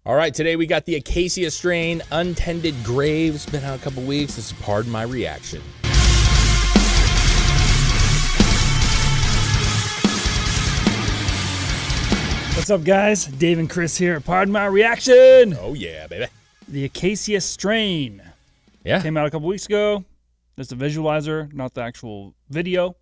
All right, today we got the Acacia strain, Untended Graves. Been out a couple weeks. This is Pardon My Reaction. What's up, guys? Dave and Chris here. Pardon my reaction. Oh, yeah, baby. The Acacia strain. Yeah. Came out a couple weeks ago. It's a visualizer, not the actual video.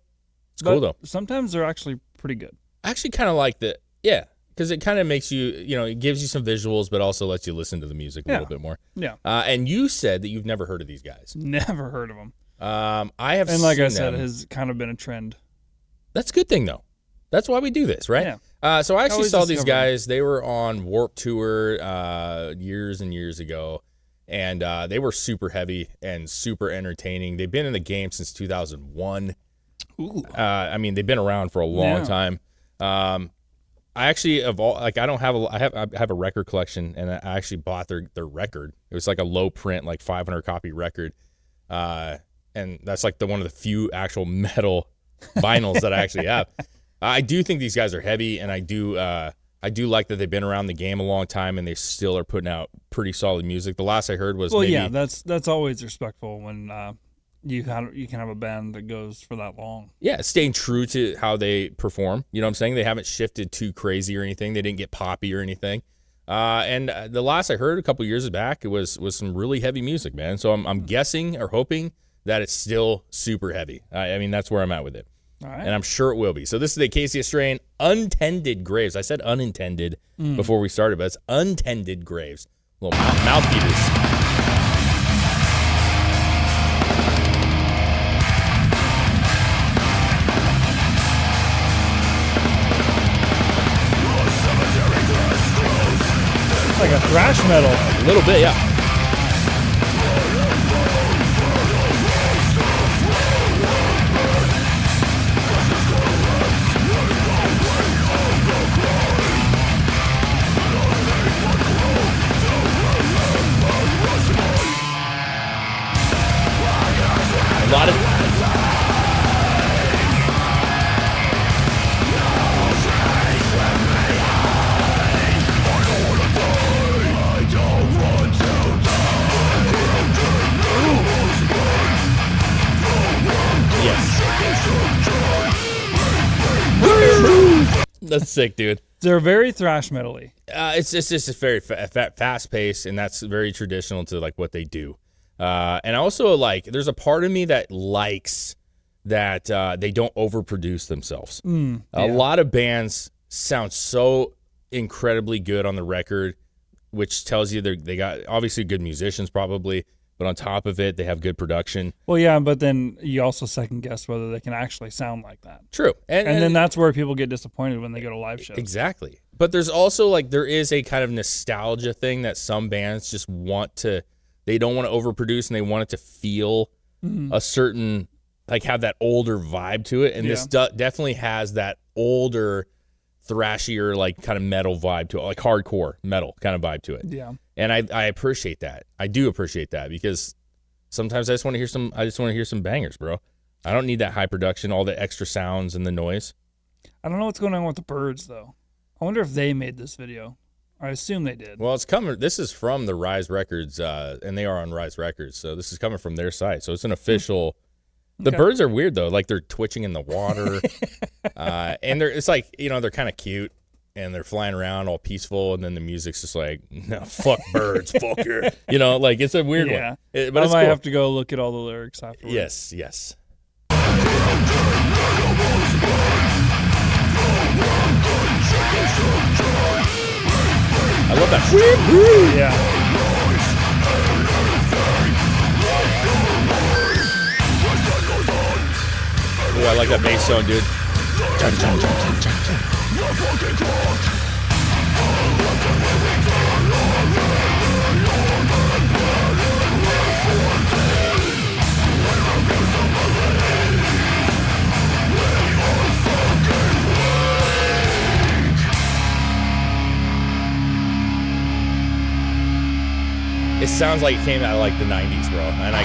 It's cool, though. Sometimes they're actually pretty good. I actually kind of like the, yeah, because it kind of makes you, it gives you some visuals, but also lets you listen to the music a little bit more. Yeah. And you said that you've never heard of these guys. Never heard of them. I have And like seen I said, them. it has kind of been a trend. That's a good thing, though. That's why we do this, right? Yeah. So I actually Always saw these discover guys. They were on Warped Tour years and years ago, and they were super heavy and super entertaining. Have been in the game since 2001. Ooh. I mean, they've been around for a long time. I actually I have a record collection, and I actually bought their record. It was like a low print, like 500 copy record, and that's like one of the few actual metal vinyls that I actually have. I do think these guys are heavy, and I do like that they've been around the game a long time, and they still are putting out pretty solid music. The last I heard was that's always respectful when you can have a band that goes for that long. Yeah, staying true to how they perform. You know what I'm saying? They haven't shifted too crazy or anything. They didn't get poppy or anything. And the last I heard a couple years back, it was some really heavy music, man. So I'm guessing or hoping that it's still super heavy. I mean, that's where I'm at with it. All right. And I'm sure it will be. So this is the Acacia strain, Untended Graves. I said unintended before we started, but it's Untended Graves. Little mouth beaters. It's like a thrash metal. A little bit, yeah. A lot of That's sick, dude. They're very thrash metal-y. It's just a very fast pace, and that's very traditional to like what they do. And also, like, there's a part of me that likes that they don't overproduce themselves. A lot of bands sound so incredibly good on the record, which tells you they got obviously good musicians probably, but on top of it, they have good production. Well, yeah, but then you also second guess whether they can actually sound like that. True. And then that's where people get disappointed when they go to live shows. Exactly. But there's also there is a kind of nostalgia thing that some bands just they don't want to overproduce, and they want it to feel a certain, have that older vibe to it. And this definitely has that older, thrashier, kind of metal vibe to it, like hardcore metal kind of vibe to it. Yeah. And I appreciate that. I do appreciate that, because sometimes I just want to hear some bangers, bro. I don't need that high production, all the extra sounds and the noise. I don't know what's going on with the Birds, though. I wonder if they made this video. I assume they did. Well, it's coming. This is from the Rise Records, and they are on Rise Records, so this is coming from their site. So it's an official. The birds are weird though, like they're twitching in the water, and they're kind of cute, and they're flying around all peaceful, and then the music's just like, no, fuck birds, fucker. It's a weird one. But I might have to go look at all the lyrics afterwards. Yes. I love that. Yeah. Oh, I like that bass tone, dude. It sounds like it came out of the 90s, bro. And I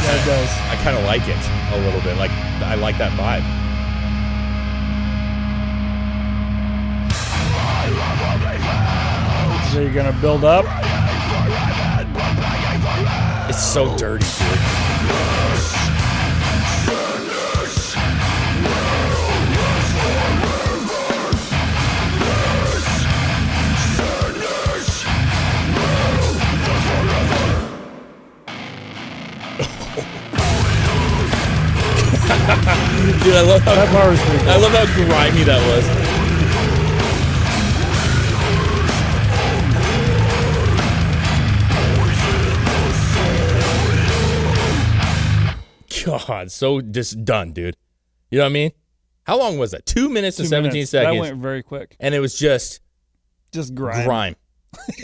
kind of like it a little bit. I like that vibe. So you're gonna build up? It's so dirty, dude. Dude, I love That bar was pretty cool. I love how grimy that was. God, so just done, dude. You know what I mean? How long was that? 2 minutes and 17 seconds. That went very quick. And it was just grime.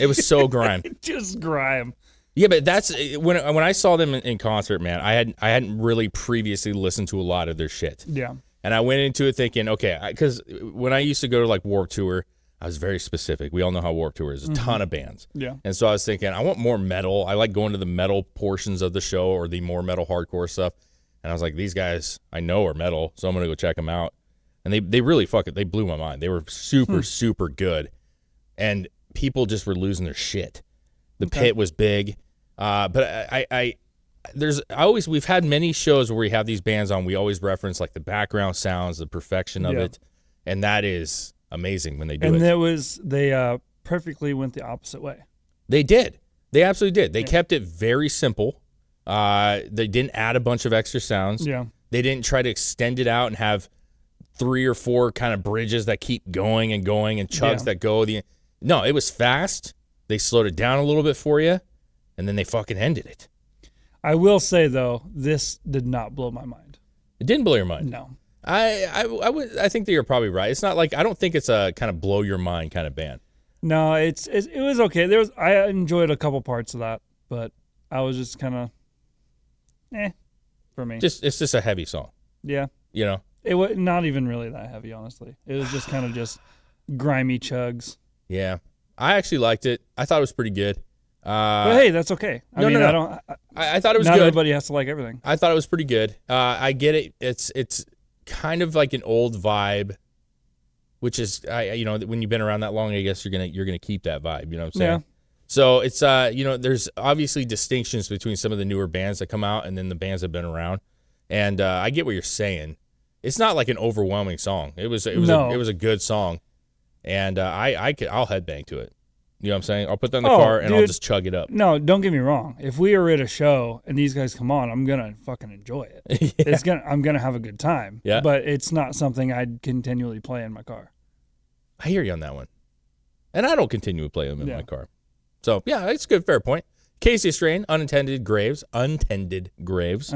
It was so grime. Just grime. Yeah, but that's when I saw them in concert, man. I hadn't really previously listened to a lot of their shit. Yeah. And I went into it thinking, okay, because when I used to go to like Warped Tour, I was very specific. We all know how Warped Tour is. A ton of bands. Yeah. And so I was thinking, I want more metal. I like going to the metal portions of the show or the more metal hardcore stuff. And I was like, these guys I know are metal, so I'm going to go check them out. And they really they blew my mind. They were super, super good. And people just were losing their shit. The pit was big. But we've had many shows where we have these bands on. We always reference like the background sounds, the perfection of it, and that is amazing when they do it. And they perfectly went the opposite way. They did. They absolutely did. They kept it very simple. They didn't add a bunch of extra sounds. Yeah. They didn't try to extend it out and have 3 or 4 kind of bridges that keep going and chugs that go. No, it was fast. They slowed it down a little bit for you. And then they fucking ended it. I will say though, this did not blow my mind. It didn't blow your mind. No. I think that you're probably right. It's not like I don't think it's a kind of blow your mind kind of band. No, it was okay. I enjoyed a couple parts of that, but I was just kind of for me. It's just a heavy song. Yeah. You know. It was not even really that heavy, honestly. It was just kind of just grimy chugs. Yeah. I actually liked it. I thought it was pretty good. But hey, that's okay. I thought it was not good. Not everybody has to like everything. I thought it was pretty good. I get it. It's kind of like an old vibe, which is when you've been around that long, I guess you're gonna keep that vibe. You know what I'm saying? Yeah. So it's there's obviously distinctions between some of the newer bands that come out and then the bands that have been around, and I get what you're saying. It's not like an overwhelming song. It was a good song, and I'll headbang to it. You know what I'm saying? I'll put that in the car and I'll just chug it up. No, don't get me wrong. If we are at a show and these guys come on, I'm gonna fucking enjoy it. I'm gonna have a good time. Yeah. But it's not something I'd continually play in my car. I hear you on that one. And I don't continually play them in my car. So yeah, it's a good, fair point. ACACIA strain, Untended Graves. Untended Graves.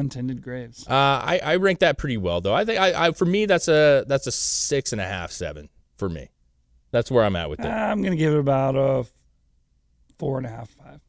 I rank that pretty well though. I think for me that's a 6.5, 7 for me. That's where I'm at with it. I'm going to give it about a 4.5, 5.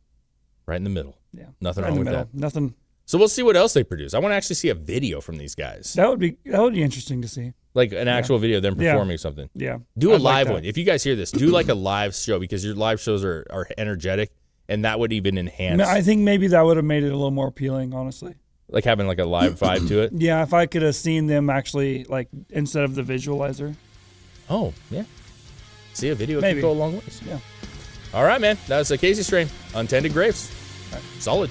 Right in the middle. Yeah. Nothing wrong with that. Nothing. So we'll see what else they produce. I want to actually see a video from these guys. That would be interesting to see. Like an actual video of them performing something. Yeah. Do a live one. If you guys hear this, do like a live show because your live shows are energetic and that would even enhance. I think maybe that would have made it a little more appealing, honestly. Like having like a live vibe to it? Yeah, if I could have seen them actually, like, instead of the visualizer. Oh, yeah. See, a video Maybe. could go a long ways. Yeah. All right, man. That was ACACIA strain. Untended Graves. Right. Solid.